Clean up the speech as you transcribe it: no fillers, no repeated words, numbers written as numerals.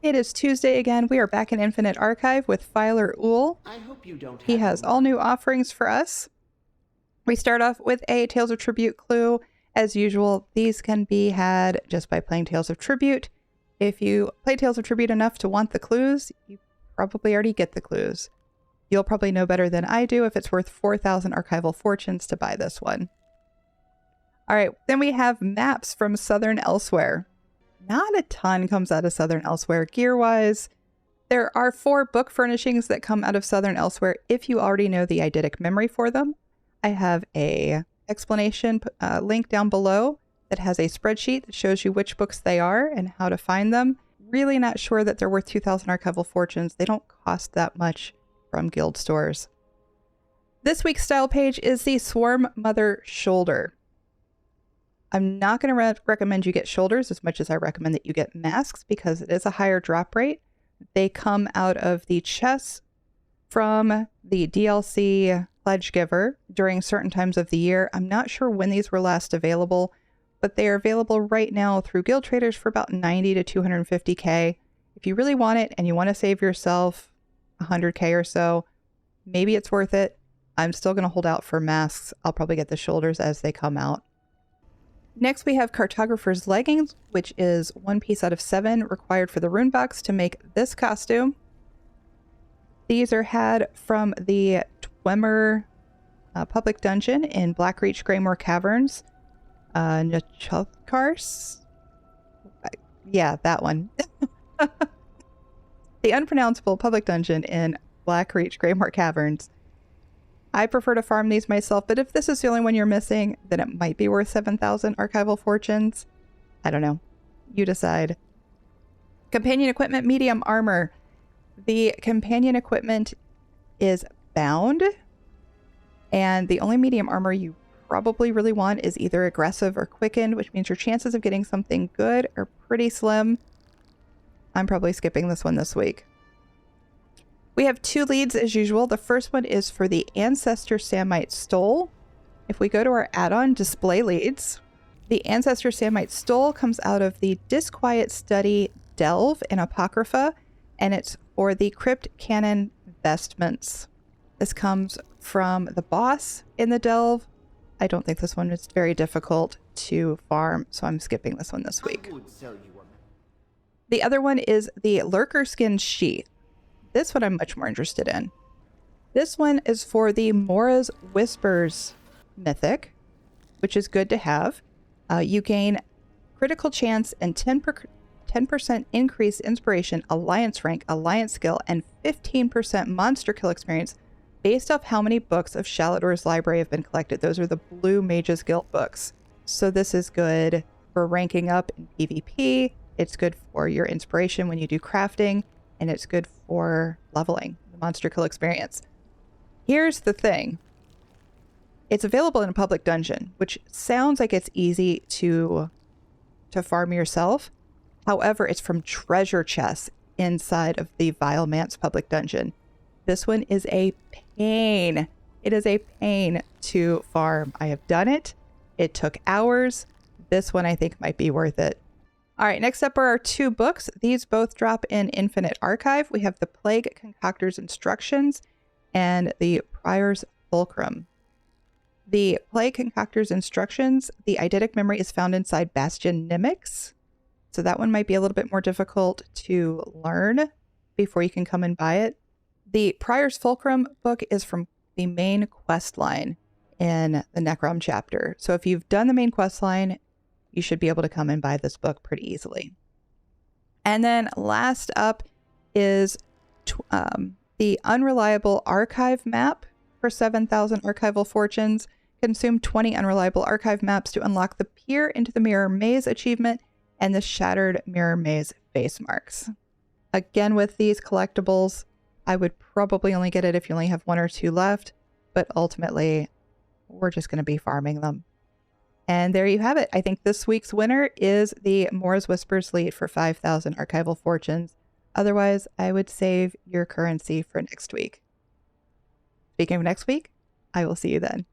It is Tuesday again. We are back in Infinite Archive with Filer Ool. I hope you don't. He has all new offerings for us. We start off with a Tales of Tribute clue. As usual, these can be had just by playing Tales of Tribute. If you play Tales of Tribute enough to want the clues, you probably already get the clues. You'll probably know better than I do if it's worth 4,000 archival fortunes to buy this one. All right, then we have maps from Southern Elsewhere. Not a ton comes out of Southern Elsewhere gear-wise. There are 4 book furnishings that come out of Southern Elsewhere if you already know the eidetic memory for them. I have a explanation link down below that has a spreadsheet that shows you which books they are and how to find them. Really not sure that they're worth 2,000 archival fortunes. They don't cost that much from guild stores. This week's style page is the Swarm Mother Shoulder. I'm not going to recommend you get shoulders as much as I recommend that you get masks because it is a higher drop rate. They come out of the chests from the DLC Pledge Giver during certain times of the year. I'm not sure when these were last available, but they are available right now through Guild Traders for about 90 to 250k. If you really want it and you want to save yourself 100k or so, maybe it's worth it. I'm still going to hold out for masks. I'll probably get the shoulders as they come out. Next, we have Cartographer's Leggings, which is 1 piece out of 7 required for the rune box to make this costume. These are had from the Dwemer public dungeon in Blackreach Greymore Caverns. Nachulkars? Yeah, that one. The unpronounceable public dungeon in Blackreach Greymore Caverns. I prefer to farm these myself, but if this is the only one you're missing, then it might be worth 7,000 archival fortunes. I don't know. You decide. Companion equipment, medium armor. The companion equipment is bound, and the only medium armor you probably really want is either aggressive or quickened, which means your chances of getting something good are pretty slim. I'm probably skipping this one this week. We have 2 leads as usual. The first one is for the Ancestor Samite Stole. If we go to our add-on display leads, the Ancestor Samite Stole comes out of the Disquiet Study Delve in Apocrypha, and it's for the Crypt Canon Vestments. This comes from the boss in the Delve. I don't think this one is very difficult to farm, so I'm skipping this one this week. The other one is the Lurker Skin Sheath. This one I'm much more interested in. This one is for the Mora's Whispers mythic, which is good to have. You gain critical chance and 10% increase inspiration, alliance rank, alliance skill, and 15% monster kill experience based off how many books of Shalador's library have been collected. Those are the Blue Mages Guild books. So this is good for ranking up in PvP. It's good for your inspiration when you do crafting. And it's good for leveling the monster kill experience. Here's the thing. It's available in a public dungeon, which sounds like it's easy to farm yourself. However, it's from treasure chests inside of the Vile Manse public dungeon. This one is a pain. It is a pain to farm. I have done it. It took hours. This one I think might be worth it. All right, next up are our 2 books. These both drop in Infinite Archive. We have the Plague Concoctor's Instructions and the Prior's Fulcrum. The Plague Concoctor's Instructions, the eidetic memory is found inside Bastion Mimics. So that one might be a little bit more difficult to learn before you can come and buy it. The Prior's Fulcrum book is from the main quest line in the Necrom chapter. So if you've done the main quest line, you should be able to come and buy this book pretty easily. And then last up is the Unreliable Archive map for 7,000 archival fortunes. Consume 20 Unreliable Archive maps to unlock the Peer into the Mirror Maze achievement and the Shattered Mirror Maze face marks. Again, with these collectibles, I would probably only get it if you only have 1 or 2 left, but ultimately, we're just going to be farming them. And there you have it. I think this week's winner is the Mora's Whispers lead for 5,000 archival fortunes. Otherwise, I would save your currency for next week. Speaking of next week, I will see you then.